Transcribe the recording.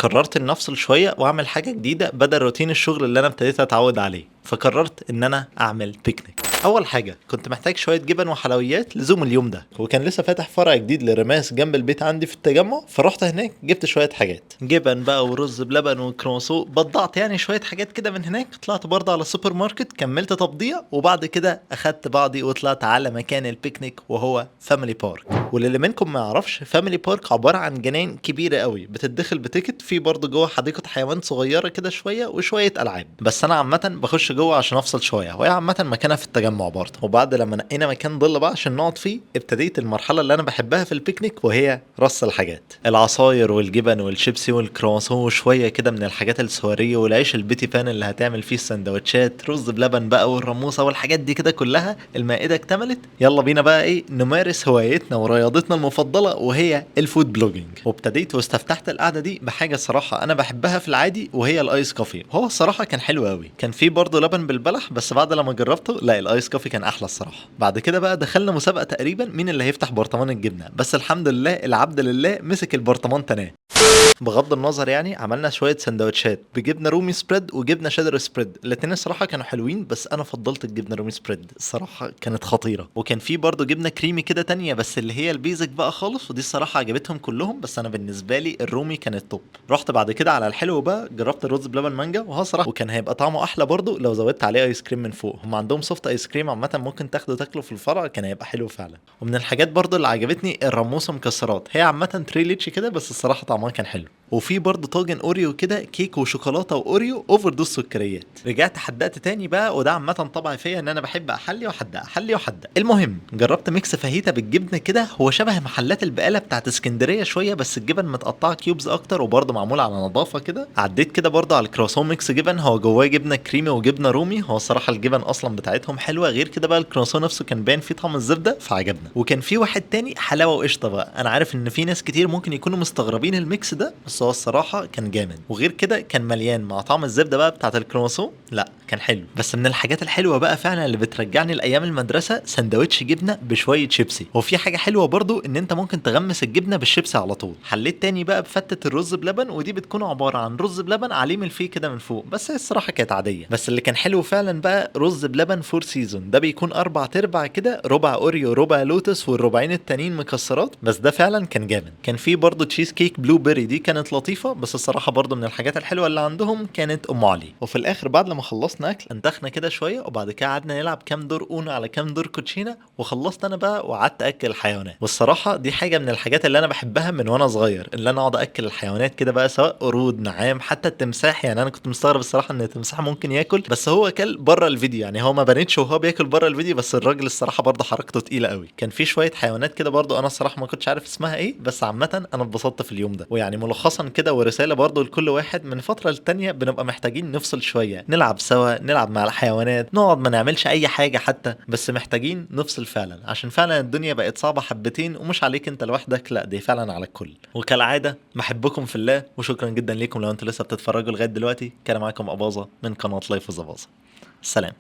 قررت ان افصل شويه واعمل حاجه جديده بدل روتين الشغل اللي انا ابتديت اتعود عليه، فقررت ان انا اعمل بيكنيك. اول حاجه كنت محتاج شويه جبن وحلويات لزوم اليوم ده، وكان لسه فاتح فرع جديد لرماس جنب البيت عندي في التجمع، فرحت هناك جبت شويه حاجات جبن بقى ورز بلبن وكرواسون، بضعت يعني شويه حاجات كده من هناك. طلعت برضه على السوبر ماركت كملت تبضيع، وبعد كده اخدت بعضي وطلعت على مكان البيكنيك وهو فاميلي بارك. واللي منكم ما يعرفش، فاميلي بارك عباره عن جناين كبيره قوي بتتدخل بتيكت، في برضه جوه حديقه حيوان صغيره كده شويه وشويه العاب. بس انا عامه بخش جوه عشان افصل شويه، وهي عامه مكانها في التجمع برضه. وبعد لما نقينا مكان ضل بقى عشان نقعد فيه، ابتديت المرحله اللي انا بحبها في البيكنيك، وهي رص الحاجات، العصاير والجبن والشيبسي والكرواسون وشويه كده من الحاجات السواريه والعيش البيتي فان اللي هتعمل فيه السندوتشات، رز بلبن بقى والرموسه والحاجات دي كده كلها. المائده اكتملت، يلا بينا بقى ايه نمارس هوايتنا ورياضتنا المفضله وهي الفود بلوجينج. وابتديت واستفتحت القعده دي بحاجه صراحه انا بحبها في العادي، وهي الايس كوفي. هو الصراحه كان حلو قوي، كان فيه برضه لبن بالبلح، بس بعد لما جربته لا، الايس كوفي كان احلى الصراحه. بعد كده بقى دخلنا مسابقه تقريبا مين اللي هيفتح برطمان الجبنه، بس الحمد لله العبد لله مسك البرطمان تناه. بغض النظر يعني عملنا شويه سندوتشات بجبنه رومي سبريد وجبنه شيدر سبريد، الاتنين الصراحه كانوا حلوين، بس انا فضلت الجبنه رومي سبريد الصراحه كانت خطيره. وكان في برضه جبنه كريمي كده تانية، بس اللي هي البيزك بقى خالص، ودي الصراحه عجبتهم كلهم، بس انا بالنسبه لي الرومي كانت توب. رحت بعد كده على الحلو بقى، جربت الرز بلبن مانجا، وها صراحه وكان هيبقى طعمه احلى برضه لو زودت عليه ايس كريم من فوق. هم عندهم سوفت ايس كريم عامه ممكن تاخده تاكله في الفرع، كان هيبقى حلو فعلا. ومن الحاجات برضه اللي عجبتني الرموسه مكسرات، هي عامه تريليتش كده، بس الصراحه طعمها كان حلو. وفي برضه طاجن اوريو كده، كيك وشوكولاته واوريو اوفر دوز سكريات. رجعت حدقت تاني بقى، وده عامه طبعا فيا ان انا بحب احلي واحدق احلي واحدق. المهم جربت ميكس فاهيتا بالجبنه كده، هو شبه محلات البقاله بتاعت اسكندريه شويه، بس الجبن متقطعه كيوبز اكتر وبرضه معموله على نظافه كده. عديت كده برضه على الكرواسون ميكس جبن، هو جواه جبنه كريمي وجبنه رومي. هو الصراحه الجبن اصلا بتاعتهم حلوه، غير كده بقى الكرواسون نفسه كان باين فيه طعم الزبده فعجبنا. وكان في واحد تاني حلاوه وقشطه بقى، انا عارف ان في ناس كتير ممكن يكونوا مستغربين الميكس ده، بس هو الصراحه كان جامد. وغير كده كان مليان مع طعم الزبده بقى بتاعت الكرواسون، لا كان حلو. بس من الحاجات الحلوه بقى فعلا اللي بترجعني لايام المدرسه، سندوتش جبنه بشويه شيبسي. وفي حاجه حلوه برضو ان انت ممكن تغمس الجبنه بالشيبسي على طول. حليت تاني بقى بفتة الرز بلبن، ودي بتكون عباره عن رز بلبن عليه ملفيه كده من فوق، بس هي الصراحه كانت عاديه. بس اللي كان حلو فعلا بقى رز بلبن فور سيزون، ده بيكون اربع تربع كده، ربع اوريو ربع لوتس والربعين التانيين مكسرات، بس ده فعلا كان جامد. كان في برضو تشيز كيك بلو بيري، دي كانت لطيفه، بس الصراحه برضو من الحاجات الحلوه اللي عندهم كانت ام علي. وفي الاخر بعد لما خلصنا اكل انتخنا كده شويه، وبعد كده قعدنا نلعب كام دور اونو على كام دور كوتشينه، وخلصت انا بقى وقعدت اكل الحيوانات. والصراحه دي حاجه من الحاجات اللي انا بحبها من وانا صغير، اللي انا اقعد اكل الحيوانات كده بقى، سواء قرود نعام حتى التمساح. يعني انا كنت مستغرب الصراحه ان التمساح ممكن ياكل، بس هو اكل بره الفيديو، يعني هو ما بانتش وهو بياكل بره الفيديو، بس الراجل الصراحه برضه حركته تقيله قوي. كان في شويه حيوانات كده برضه انا الصراحه ما كنتش عارف اسمها ايه، بس عامه انا اتبسطت في اليوم ده. ويعني ملخصا كده ورساله برضه لكل واحد، من فتره للتانيه بنبقى محتاجين نفصل شويه، نلعب سوا، نلعب مع الحيوانات، نقعد ما نعملش اي حاجه حتى، بس محتاجين نفصل فعلا، عشان فعلا الدنيا بقت صعبه حبتين، ومش عليك انت لوحدك، لا دي فعلا على الكل. وكالعاده بحبكم في الله، وشكرا جدا ليكم لو انتوا لسه بتتفرجوا لغايه دلوقتي. كان معاكم اباظه من قناه لايف وزباظه. سلام.